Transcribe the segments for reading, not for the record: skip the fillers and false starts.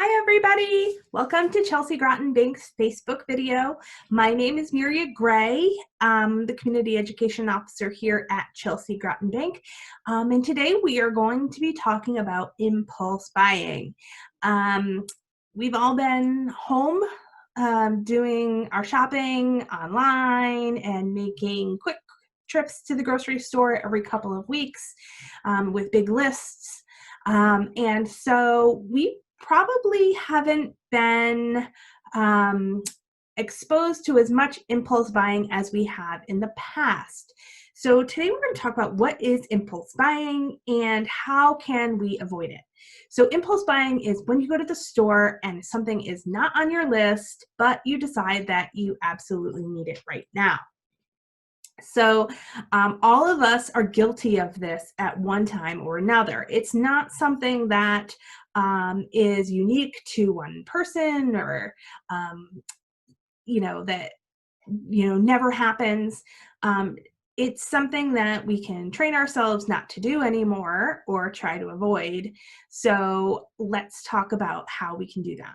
Hi everybody! Welcome to Chelsea Groton Bank's Facebook video. My name is Miria Gray. I'm the Community Education Officer here at Chelsea Groton Bank. And today we are going to be talking about impulse buying. We've all been home doing our shopping online and making quick trips to the grocery store every couple of weeks with big lists. And so we probably haven't been exposed to as much impulse buying as we have in the past. So today we're going to talk about what is impulse buying and how can we avoid it. So impulse buying is when you go to the store and something is not on your list, but you decide that you absolutely need it right now. So all of us are guilty of this at one time or another. It's not something that is unique to one person or, that, never happens. It's something that we can train ourselves not to do anymore or try to avoid. So let's talk about how we can do that.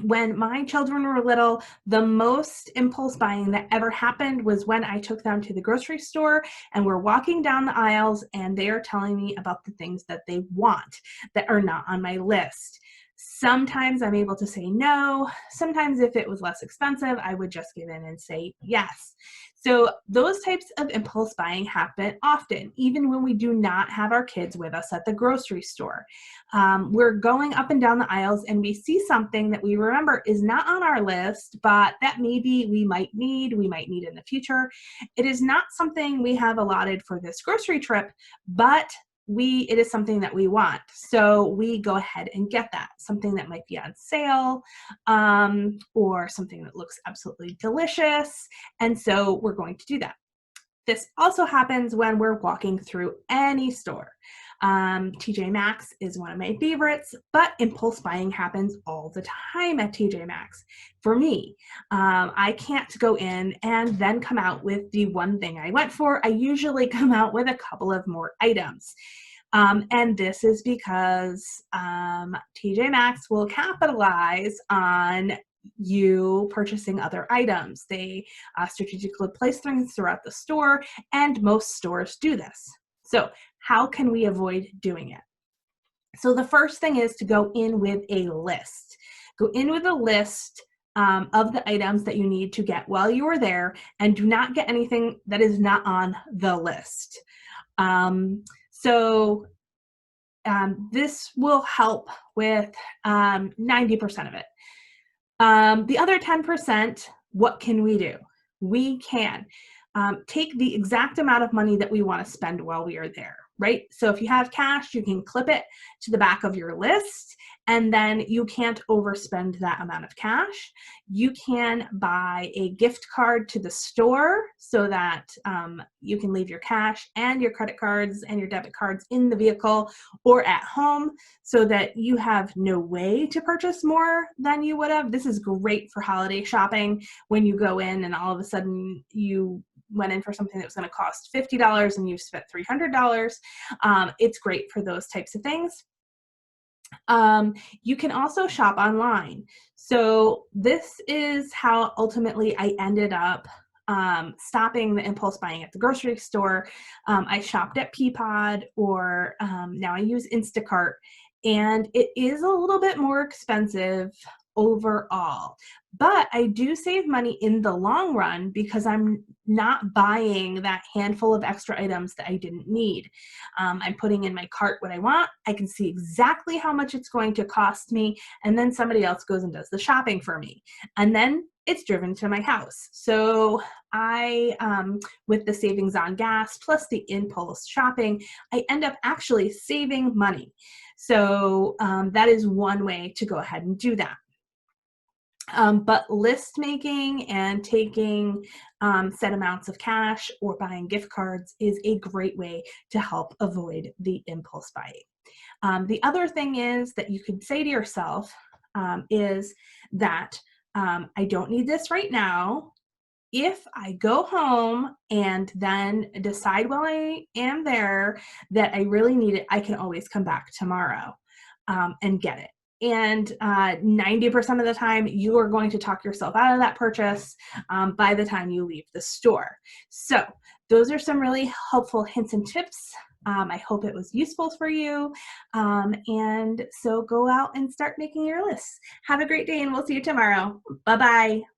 When my children were little, the most impulse buying that ever happened was when I took them to the grocery store and we're walking down the aisles and they are telling me about the things that they want that are not on my list. Sometimes I'm able to say no. Sometimes if it was less expensive, I would just give in and say yes. So those types of impulse buying happen often, even when we do not have our kids with us at the grocery store. We're going up and down the aisles and we see something that we remember is not on our list, but that maybe we might need in the future. It is not something we have allotted for this grocery trip, but it is something that we want. So we go ahead and get that, something that might be on sale or something that looks absolutely delicious. And so we're going to do that. This also happens when we're walking through any store. TJ Maxx is one of my favorites, but impulse buying happens all the time at TJ Maxx. For me, I can't go in and then come out with the one thing I went for. I usually come out with a couple of more items. And this is because TJ Maxx will capitalize on you purchasing other items. They strategically place things throughout the store, and most stores do this. So how can we avoid doing it? So the first thing is to go in with a list. Go in with a list of the items that you need to get while you are there, and do not get anything that is not on the list. This will help with 90% of it. The other 10%, what can we do? We can take the exact amount of money that we want to spend while we are there, right? So if you have cash, you can clip it to the back of your list, and then you can't overspend that amount of cash. You can buy a gift card to the store so that you can leave your cash and your credit cards and your debit cards in the vehicle or at home so that you have no way to purchase more than you would have. This is great for holiday shopping when you go in and all of a sudden you went in for something that was going to cost $50 and you've spent $300. It's great for those types of things. You can also shop online. So this is how ultimately I ended up stopping the impulse buying at the grocery store. I shopped at Peapod, or now I use Instacart, and it is a little bit more expensive overall, but I do save money in the long run because I'm not buying that handful of extra items that I didn't need. I'm putting in my cart what I want. I can see exactly how much it's going to cost me, and then somebody else goes and does the shopping for me, and then it's driven to my house. So I, with the savings on gas plus the impulse shopping, I end up actually saving money. So that is one way to go ahead and do that. But list making and taking set amounts of cash or buying gift cards is a great way to help avoid the impulse buying. The other thing is that you could say to yourself is that I don't need this right now. If I go home and then decide while I am there that I really need it, I can always come back tomorrow. and get it. And 90% of the time, you are going to talk yourself out of that purchase by the time you leave the store. So those are some really helpful hints and tips. I hope it was useful for you. And so go out and start making your lists. Have a great day, and we'll see you tomorrow. Bye-bye.